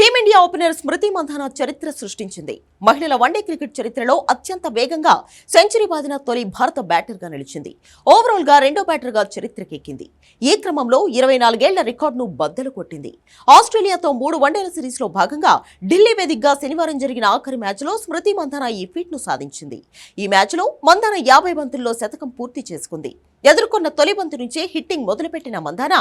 Team India opener స్మృతి మంధాన చరిత్ర సృష్టించింది. మహిళల వన్డే క్రికెట్ చరిత్రలో అత్యంత వేగంగా సెంచరీ బాదిన తొలి భారత బ్యాటర్గా నిలిచింది. ఓవరాల్ గా రెండో బ్యాటర్గా చరిత్రకెక్కింది. ఈ క్రమంలో 24 ఏళ్ల రికార్డును బద్దలు కొట్టింది. ఆస్ట్రేలియాతో 3 వన్డేల సిరీస్లో భాగంగా ఢిల్లీ వేదికగా శనివారం జరిగిన ఆఖరి మ్యాచ్లో స్మృతి మంధాన ఈ ఫీట్ను సాధించింది. ఈ మ్యాచ్లో మంధాన 50 బంతుల్లో శతకం పూర్తి చేసుకుంది. ఎదుర్కొన్న తొలి బంతు నుంచే హిట్టింగ్ మొదలుపెట్టిన మంధాన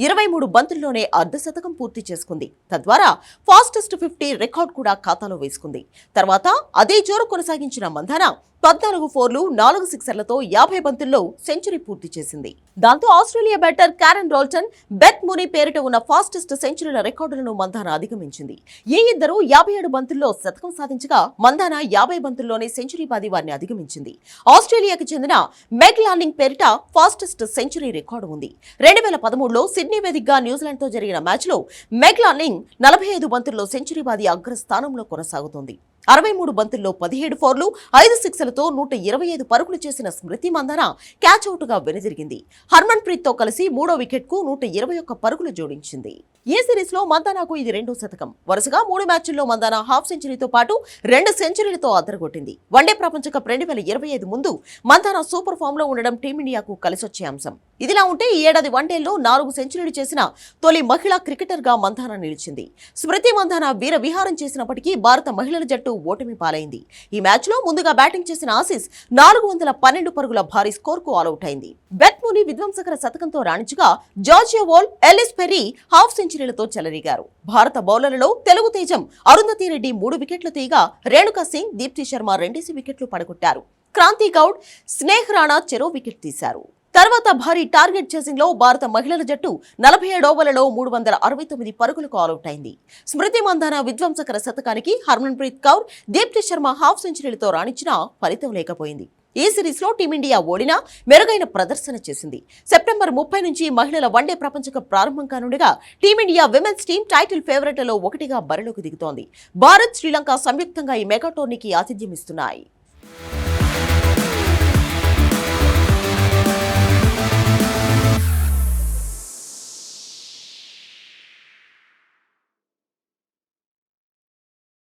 23 బంతుల్లోనే అర్ధశతకం పూర్తి చేసుకుంది. తద్వారా ఫాస్టెస్ట్ 50 రికార్డు కూడా ఖాతాలో వేసుకుంది. తర్వాత అదే జోరు కొనసాగించిన మంధాన 14 ఫోర్లు 4 సిక్సర్లతో 50 బంతుల్లో సెంచరీ పూర్తి చేసింది. దాంతో Australia batter Karen Rolton, Beth Mooney పేరిట ఉన్న ఫాస్టెస్ట్ సెంచరీల రికార్డులను మంధాన అధిగమించింది. ఈ ఇద్దరు 57 బంతుల్లో శతకం సాధించగా మంధాన 50 బంతుల్లోనే సెంచరీ బాది వారిని అధిగమించింది. ఆస్ట్రేలియాకి చెందిన మెగ్ లానింగ్ పేరిట ఫాస్టెస్ట్ సెంచరీ రికార్డు ఉంది. 2013లో సిడ్నీ వేదికగా న్యూజిలాండ్తో జరిగిన మ్యాచ్లో మెగ్ లానింగ్ 45 బంతుల్లో సెంచరీ బాది అగ్రస్థానంలో కొనసాగుతోంది. 63 బంతుల్లో 17 ఫోర్లు 5 సిక్స్లతో 125 పరుగులు చేసిన స్మృతి మంధాన క్యాచ్అవుట్ గా వెనుదిరిగింది. హర్మన్ ప్రీత్ తో కలిసి 3వ వికెట్ కు 121 పరుగులు జోడించింది. ఈ సిరీస్ లో మంధానకు ఇది 2వ శతకం. వరుసగా 3 మ్యాచ్ల్లో మంధాన హాఫ్ సెంచరీతో పాటు 2 సెంచరీలతో అదరగొట్టింది. వన్డే ప్రపంచ కప్ 2025 ముందు మంధాన సూపర్ ఫామ్ లో ఉండడం టీమిండియాకు కలిసొచ్చే అంశం. ఇదిలా ఉంటే ఈ ఏడాది వన్డేల్లో 4 సెంచరీలు చేసిన తొలి మహిళా క్రికెటర్ గా మంధాన నిలిచింది. స్మృతి మంధాన వీర విహారం చేసినప్పటికీ భారత మహిళల జట్టు ఓటమి పాలైంది. ఈ మ్యాచ్ లో ముందుగా బ్యాటింగ్ చేసిన ఆసీస్ 412 పరుగుల భారీ స్కోర్ కు ఆల్అౌట్ అయింది. బెత్ మూనీ విధ్వంసకర శతకంతో రాణించగా జార్జియా వోల్, ఎల్లిస్ పెర్రీ హాఫ్ సెంచరీలతో చెలరేగారు. భారత బౌలర్లలో తెలుగు తేజం అరుంధతి రెడ్డి 3 వికెట్లు తీయగా రేణుకా సింగ్, దీప్తి శర్మ 2 వికెట్లు పడగొట్టారు. క్రాంతి గౌడ్, స్నేహ్ రాణా చెరో వికెట్ తీశారు. తర్వాత భారీ టార్గెట్ చేసింగ్ లో భారత మహిళల జట్టు 47 ఓవర్లలో 369 పరుగులకు ఆల్అౌట్ అయింది. స్మృతి మంధాన విధ్వంసకర శతకానికి హర్మన్ ప్రీత్ కౌర్, దీప్తి శర్మ హాఫ్ సెంచరీలతో రాణించినా ఫలితం లేకపోయింది. ఈ సిరీస్ లో టీమిండియా ఓడినా మెరుగైన ప్రదర్శన చేసింది. సెప్టెంబర్ 30 నుంచి మహిళల వన్డే ప్రపంచ కప్ ప్రారంభం కానుండగా టీమిండియా విమెన్స్ టీం టైటిల్ ఫేవరెట్లలో ఒకటిగా బరిలోకి దిగుతోంది. భారత్, శ్రీలంక సంయుక్తంగా ఈ మెగా టోర్నీకి ఆతిథ్యం ఇస్తున్నాయి.